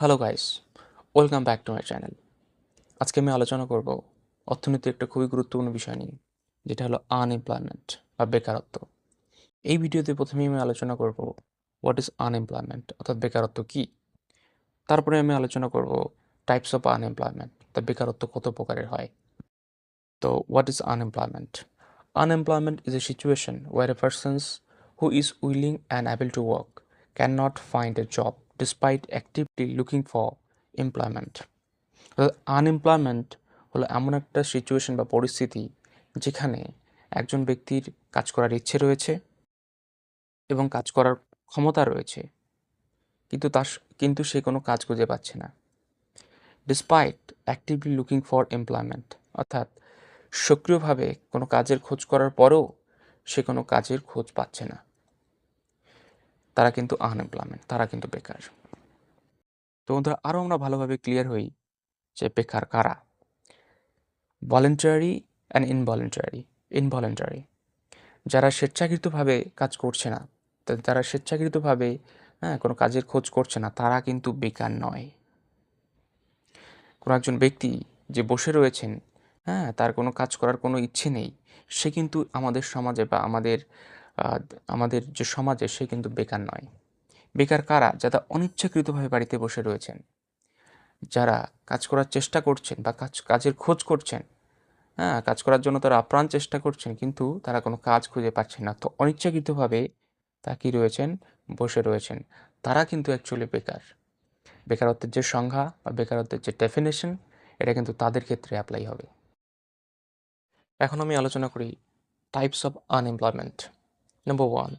Hello guys, welcome back to my channel. আজকে আমি আলোচনা করব অর্থনীতির একটা খুবই গুরুত্বপূর্ণ বিষয় নিয়ে, যেটা হলো আনএমপ্লয়মেন্ট বা বেকারত্ব। এই ভিডিওতে প্রথমেই আমি আলোচনা করব হোয়াট ইজ আনএমপ্লয়মেন্ট অর্থাৎ বেকারত্ব কী। তারপরে আমি আলোচনা করব টাইপস অফ আনএমপ্লয়মেন্ট অর্থাৎ বেকারত্ব কত প্রকারের হয়। তো what is unemployment? Unemployment is a situation where a person who is willing and able to work cannot find a job despite actively looking for employment. Unemployment হলো এমন একটা সিচুয়েশন বা পরিস্থিতি যেখানে একজন ব্যক্তির কাজ করার ইচ্ছে রয়েছে এবং কাজ করার ক্ষমতা রয়েছে, কিন্তু কিন্তু সে কোনো কাজ খুঁজে পাচ্ছে না। Despite actively looking for employment অর্থাৎ সক্রিয়ভাবে কোনো কাজের খোঁজ করার পরেও সে কোনো কাজের খোঁজ পাচ্ছে না। তারা কিন্তু আনএমপ্লয়মেন্ট, তারা কিন্তু বেকার। তো বন্ধুরা, আরও আমরা ভালোভাবে ক্লিয়ার হই যে বেকার কারা। ভলেন্টারি অ্যান্ড ইনভলেন্টারি যারা স্বেচ্ছাকৃতভাবে কাজ করছে না, তারা স্বেচ্ছাকৃতভাবে কোনো কাজের খোঁজ করছে না, তারা কিন্তু বেকার নয়। কোনো একজন ব্যক্তি যে বসে রয়েছেন, তার কোনো কাজ করার কোনো ইচ্ছে নেই, সে কিন্তু আমাদের সমাজে বা আমাদের যে সমাজে সে কিন্তু বেকার নয়। বেকার কারা? যারা অনিচ্ছাকৃতভাবে বাড়িতে বসে রয়েছেন, যারা কাজ করার চেষ্টা করছেন বা কাজের খোঁজ করছেন, কাজ করার জন্য তারা আপ্রাণ চেষ্টা করছেন, কিন্তু তারা কোনো কাজ খুঁজে পাচ্ছেন না। তো অনিচ্ছাকৃতভাবে তারা কী রয়েছেন? বসে রয়েছেন। তারা কিন্তু অ্যাকচুয়ালি বেকার। বেকারত্বের যে সংজ্ঞা বা বেকারত্বের যে ডেফিনেশন, এটা কিন্তু তাদের ক্ষেত্রে অ্যাপ্লাই হবে। এখন আমি আলোচনা করি types of unemployment. Number 1,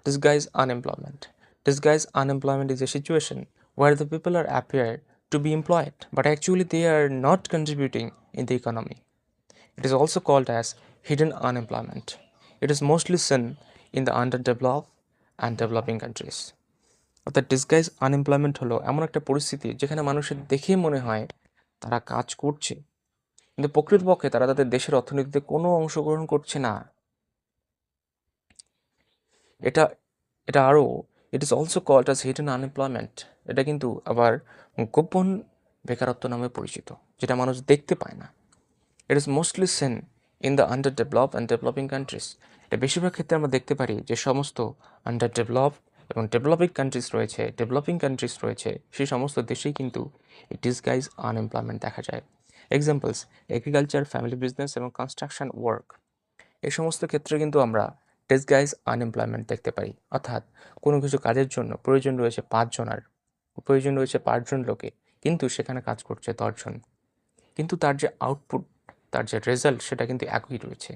disguise unemployment. Disguise unemployment is a situation where the people are appear to be employed, but actually they are not contributing in the economy. It is also called as hidden unemployment. It is mostly seen in the underdeveloped and developing countries. অর্থাৎ disguise unemployment হলো এমন একটা পরিস্থিতি যেখানে মানুষের দেখে মনে হয় তারা কাজ করছে, কিন্তু প্রকৃতপক্ষে তারা তাদের দেশের অর্থনীতিতে কোনো অংশগ্রহণ করছে না। এটা এটা আরও it is also called as hidden unemployment. এটা কিন্তু আবার গোপন বেকারত্ব নামে পরিচিত, যেটা মানুষ দেখতে পায় না। It is mostly Sen in the under develop and developing countries. এটা বেশিরভাগ ক্ষেত্রে আমরা দেখতে পারি যে সমস্ত আন্ডার ডেভেলপ এবং ডেভেলপিং কান্ট্রিজ রয়েছে, সেই সমস্ত দেশেই কিন্তু এই ডিসগাইজ আনএমপ্লয়মেন্ট দেখা যায়। এক্সাম্পলস: এগ্রিকালচার, ফ্যামিলি বিজনেস এবং কনস্ট্রাকশন ওয়ার্ক। এই সমস্ত ক্ষেত্রে কিন্তু আমরা ডিসগাইজ আনএমপ্লয়মেন্ট দেখতে পারি। অর্থাৎ কোনো কিছু কাজের জন্য প্রয়োজন রয়েছে 5 জন লোকে, কিন্তু সেখানে কাজ করছে 10 জন, কিন্তু তার যে আউটপুট, তার যে রেজাল্ট, সেটা কিন্তু একই রয়েছে।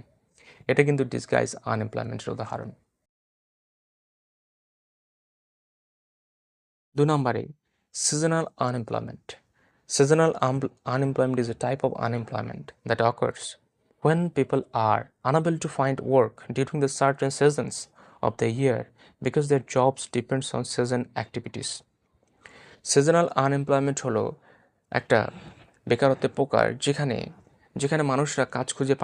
এটা কিন্তু ডিসগাইজ আনএমপ্লয়মেন্টের উদাহরণ। 2 নম্বরে, seasonal unemployment. Seasonal unemployment is a type of unemployment that occurs when people are unable to find work during the certain seasons of the year because their jobs depends on season activities. Seasonal unemployment হলো একটা বেকারত্বের প্রকার যেখানে যেখানে মানুষরা কাজ খুঁজে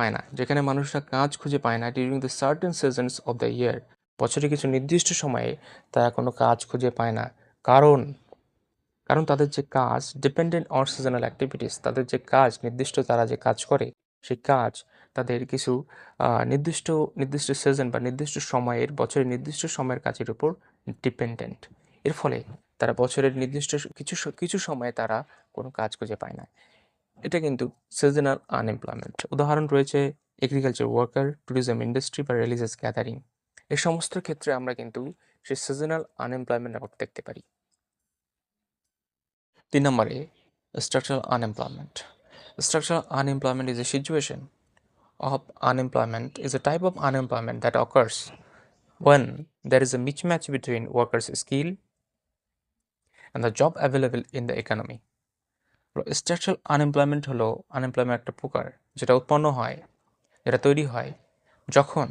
পায় না during the certain seasons of the year. বছরে কিছু নির্দিষ্ট সময়ে তারা কোনো কাজ খুঁজে পায় না, কারণ কারণ তাদের যে কাজ ডিপেন্ডেন্ট অন সিজনাল অ্যাক্টিভিটিস, তাদের যে কাজ নির্দিষ্ট, তারা যে কাজ করে সেই কাজ তাদের কিছু নির্দিষ্ট নির্দিষ্ট সিজন বা নির্দিষ্ট সময়ের, বছরের নির্দিষ্ট সময়ের কাজের উপর ডিপেন্ডেন্ট। এর ফলে তারা বছরের নির্দিষ্ট কিছু সময়ে তারা কোনো কাজ খুঁজে পায় না। এটা কিন্তু সিজনাল আনএমপ্লয়মেন্ট। উদাহরণ রয়েছে এগ্রিকালচার ওয়ার্কার, ট্যুরিজম ইন্ডাস্ট্রি বা রিলিজিয়াস গ্যাদারিং। এই সমস্ত ক্ষেত্রে আমরা কিন্তু সেই সিজনাল আনএমপ্লয়মেন্ট দেখতে পারি। 3 নম্বরে, structural unemployment. Structural unemployment is a situation of unemployment is a type of unemployment that occurs when there is a mismatch between workers' skill and the job available in the economy. Structural unemployment হলো unemployment একটা প্রকার যেটা তৈরি হয় যখন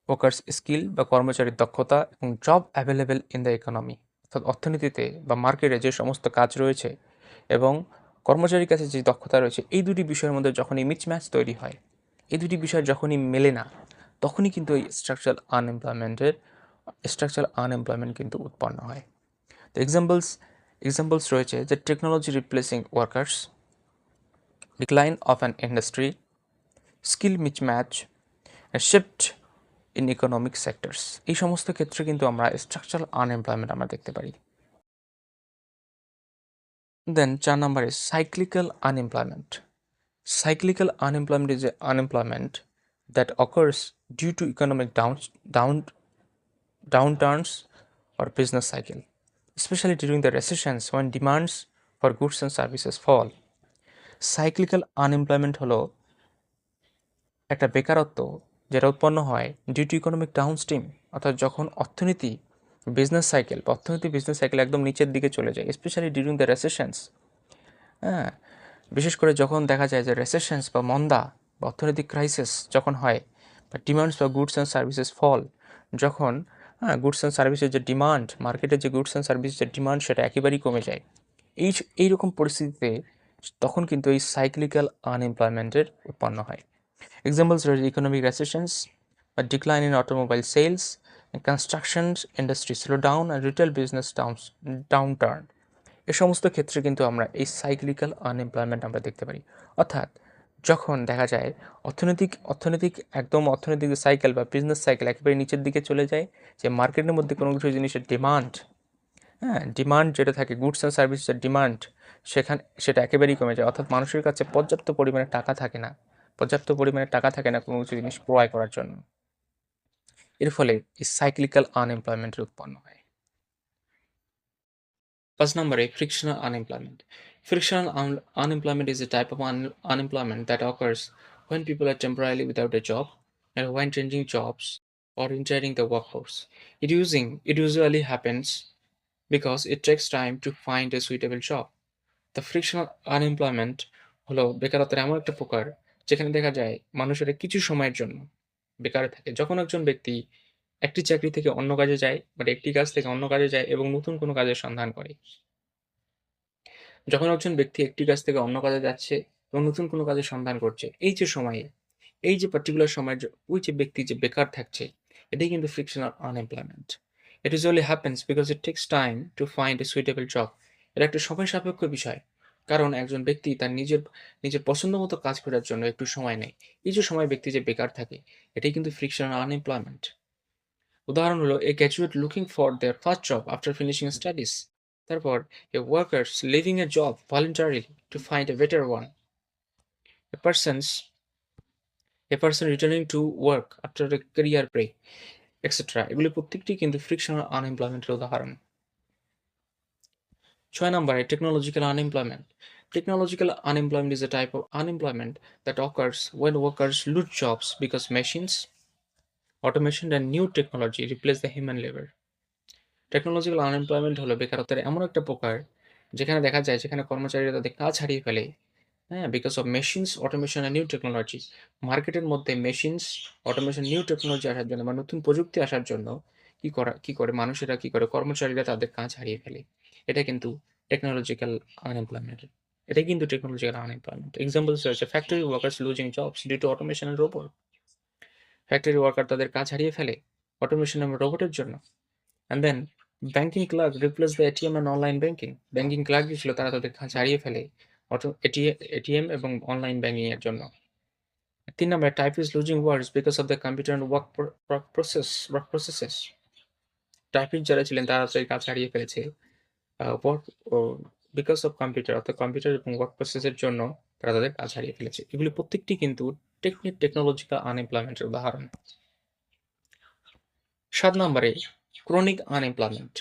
workers skill বা কর্মচারীর দক্ষতা এবং job available in the economy, অর্থাৎ অর্থনীতিতে বা মার্কেটে যে সমস্ত কাজ রয়েছে এবং কর্মচারীর কাছে যে দক্ষতা রয়েছে, এই দুটি বিষয়ের মধ্যে যখনই মিসম্যাচ তৈরি হয়, এই দুটি বিষয় যখনই মেলে না, তখনই কিন্তু এই স্ট্রাকচারাল আনএমপ্লয়মেন্ট কিন্তু উৎপন্ন হয়। তো এক্সাম্পলস রয়েছে যে technology replacing workers, decline of an industry, skill mismatch, shift in economic sectors. এই সমস্ত ক্ষেত্রে কিন্তু আমরা স্ট্রাকচারাল আনএমপ্লয়মেন্ট আমরা দেখতে পারি। দেন 4 নম্বরে cyclical unemployment. Cyclical unemployment is a unemployment that occurs due to economic downturns or business cycle, especially during the recessions when demands for goods and services fall. Cyclical unemployment হলো একটা বেকারত্ব যেটা উৎপন্ন হয় ডিউ টু ইকোনমিক ডাউনস্ট্রিম, অর্থাৎ যখন business cycle একদম নিচের দিকে চলে যায়, স্পেশালি ডিউরিং দ্য রেসেশনস। হ্যাঁ, বিশেষ করে যখন দেখা যায় যে রেসেশনস বা মন্দা বা অর্থনৈতিক ক্রাইসিস যখন হয়, বা ডিমান্ডস বা গুডস অ্যান্ড সার্ভিসেস ফল, যখন গুডস অ্যান্ড সার্ভিসের যে ডিমান্ড, মার্কেটে যে গুডস অ্যান্ড সার্ভিসের যে ডিমান্ড সেটা একেবারেই কমে যায়, এইরকম পরিস্থিতিতে তখন কিন্তু এই সাইক্লিক্যাল আনএমপ্লয়মেন্টের উৎপন্ন হয়। এক্সাম্পলস রয়েছে ইকোনমিক রেসেশনস, বা decline in automobile sales, construction industry slow down, আর রিটেল বিজনেস ডাউনটার্ন। এ সমস্ত ক্ষেত্রে কিন্তু আমরা এই সাইক্লিক্যাল আনএমপ্লয়মেন্ট আমরা দেখতে পারি। অর্থাৎ যখন দেখা যায় অর্থনৈতিক সাইকেল বা বিজনেস সাইকেল একেবারে নিচের দিকে চলে যায়, যে মার্কেটের মধ্যে কোনো কিছু জিনিসের ডিমান্ড যেটা থাকে, গুডস অ্যান্ড সার্ভিসের ডিমান্ড সেটা একেবারেই কমে যায়, অর্থাৎ মানুষের কাছে পর্যাপ্ত পরিমাণে টাকা থাকে না কোনো কিছু জিনিস ক্রয় করার জন্য। এর ফলে এই সাইক্লিক্যাল আনএমপ্লয়মেন্টের উৎপন্ন হয়। 1st number, frictional unemployment. Frictional unemployment is a type of unemployment that occurs when people are temporarily without a job and when changing jobs or entering the workforce. It usually happens because it takes time to find a suitable job. The frictional unemployment হলো বেকারত্বের এমন একটা প্রকার যেখানে দেখা যায় মানুষেরা কিছু সময়ের জন্য বেকার থাকে। যখন একজন ব্যক্তি একটি চাকরি থেকে অন্য কাজে যায়, একটি কাজ থেকে অন্য কাজে যায় এবং নতুন কোনো কাজের সন্ধান করে। যখন একজন ব্যক্তি একটি কাজ থেকে অন্য কাজে যাচ্ছে এবং নতুন কোনো কাজের সন্ধান করছে, এই যে পার্টিকুলার সময়ের ওই যে ব্যক্তি যে বেকার থাকছে, এটাই কিন্তু frictional unemployment. It usually happens because it takes time to find a suitable job. এটা একটা সময় সাপেক্ষ বিষয়, কারণ একজন ব্যক্তি তার নিজের পছন্দ মতো কাজ করার জন্য একটু সময় নেয়। এই যে সময় ব্যক্তি যে বেকার থাকে, এটাই কিন্তু ফ্রিকশনাল আনএমপ্লয়মেন্ট। উদাহরণ হলো a graduate looking for their first job after finishing studies. তারপর a workers leaving a job voluntarily to find a better one. A persons a person returning to work after a career break, etcetera. এগুলি প্রত্যেকটি কিন্তু frictional আনএমপ্লয়মেন্টের উদাহরণ। 6 নম্বরে technological unemployment. Technological unemployment is a type of unemployment that occurs when workers lose jobs because machines, automation, and new technology replace the human labor. Technological unemployment হলো বেকারত্বের এমন একটা প্রকার যেখানে দেখা যায় যেখানে কর্মচারীরা তাদের কাজ হারিয়ে ফেলে, হ্যাঁ, because of machines, automation and new technology. মার্কেটের মধ্যে মেশিনস, অটোমেশন, নিউ টেকনোলজি আসার জন্য বা নতুন প্রযুক্তি আসার জন্য মানুষেরা কর্মচারীরা তাদের কাজ হারিয়ে ফেলে। এটা কিন্তু টেকনোলজিক্যাল আনএমপ্লয়মেন্ট। এটাই কিন্তু টেকনোলজিক্যাল আনএমপ্লয়মেন্ট। এক্সাম্পলস রয়েছে factory workers losing jobs due to automation and robot. Factory worker তাদের কাজ হারিয়ে ফেলে অটোমেশন এবং রোবটের জন্য। And then banking clerk replace the ATM and online banking. Banking clerk যে ছিল তারা তাদের কাজ হারিয়ে ফেলে এটিএম এবং অনলাইন ব্যাংকিং এর জন্য। 3 নম্বরে type is losing words because of the computer and work processes. Typist যারা ছিলেন তারা তাদের কাজ হারিয়ে ফেলেছে ওয়ার্ক বিকজ অফ কম্পিউটার, অর্থাৎ কম্পিউটার এবং ওয়ার্ক প্রসেসের জন্য তারা তাদের কাজ হারিয়ে ফেলেছে। এগুলি প্রত্যেকটি কিন্তু টেকনোলজিক্যাল আনএমপ্লয়মেন্টের উদাহরণ। 7 নম্বরে chronic unemployment.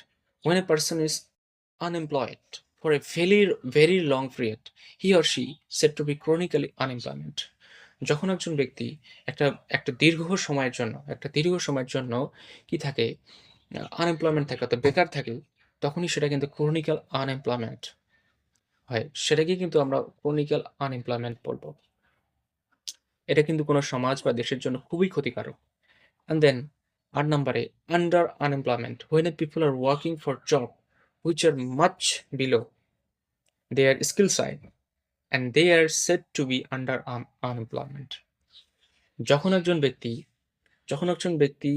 When a person is unemployed for a very long period, he or she said to be chronically unemployment. যখন একজন ব্যক্তি একটা দীর্ঘ সময়ের জন্য কি থাকে, আনএমপ্লয়মেন্ট থাকে, অর্থাৎ বেকার থাকে, তখনই সেটা কিন্তু ক্রনিক্যাল আনএমপ্লয়মেন্ট হয়। সেটাকে কিন্তু আমরা ক্রনিক্যাল আনএমপ্লয়মেন্ট বলবো। এটা কিন্তু কোনো সমাজ বা দেশের জন্য খুবই ক্ষতিকারক। And then 8 নম্বরে under unemployment, when people are working for job which are much below their skill side and they are said to be under unemployment. যখন একজন ব্যক্তি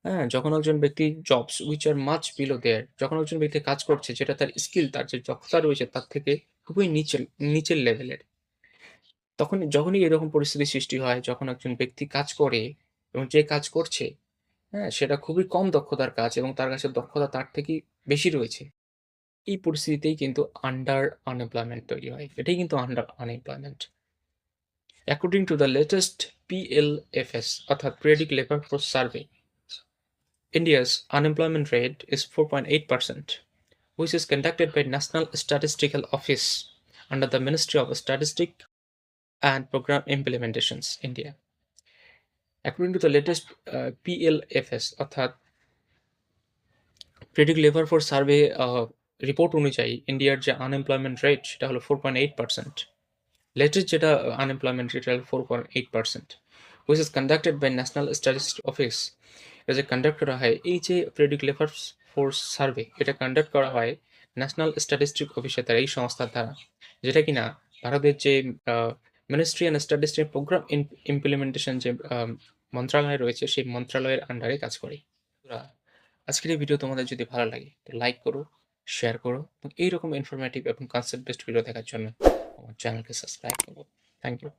হ্যাঁ? যখন একজন ব্যক্তি jobs which are much below there, যখন একজন ব্যক্তি কাজ করছে যেটা তার স্কিল, তার যে দক্ষতা রয়েছে তার থেকে খুবই নিচের লেভেলের। যখনই এরকম পরিস্থিতির সৃষ্টি হয়, যখন একজন ব্যক্তি কাজ করে এবং যে কাজ করছে, হ্যাঁ? সেটা খুবই কম দক্ষতার কাজ এবং তার কাছে দক্ষতা তার থেকেই বেশি রয়েছে। এই পরিস্থিতিতেই কিন্তু আন্ডার আনএমপ্লয়মেন্ট তৈরি হয়। এটাই কিন্তু under unemployment. According to the latest PLFS অর্থাৎ Periodic Labour Force Survey, India's unemployment rate is 4.8%, which is conducted by National Statistical Office under the Ministry of Statistics and Program Implementations, India. According to the latest PLFS অর্থাৎ Periodic Labour Force Survey report অনুযায়ী ইন্ডিয়ার যে unemployment rate সেটা হলো 4.8%। Latest যেটা unemployment rate হলো 4.8%, which is conducted by national statistics office. এটা যে কন্ডাক্ট করা হয়, এই যে পিরিয়ডিক লেবার ফোর্স সার্ভে, এটা কন্ডাক্ট করা হয় ন্যাশনাল স্ট্যাটিস্টিক অফিসের দ্বারা, এই সংস্থার দ্বারা, যেটা কিনা ভারতের যে ministry and statistic program implementation যে মন্ত্রণালয় রয়েছে সেই মন্ত্রণালয়ের আন্ডারে কাজ করে। আজকের এই ভিডিও তোমাদের যদি ভালো লাগে তো লাইক করো, শেয়ার করো এবং এইরকম ইনফরমেটিভ এবং কনসেপ্ট বেসড ভিডিও দেখার জন্য আমার চ্যানেলকে সাবস্ক্রাইব করো। Thank you.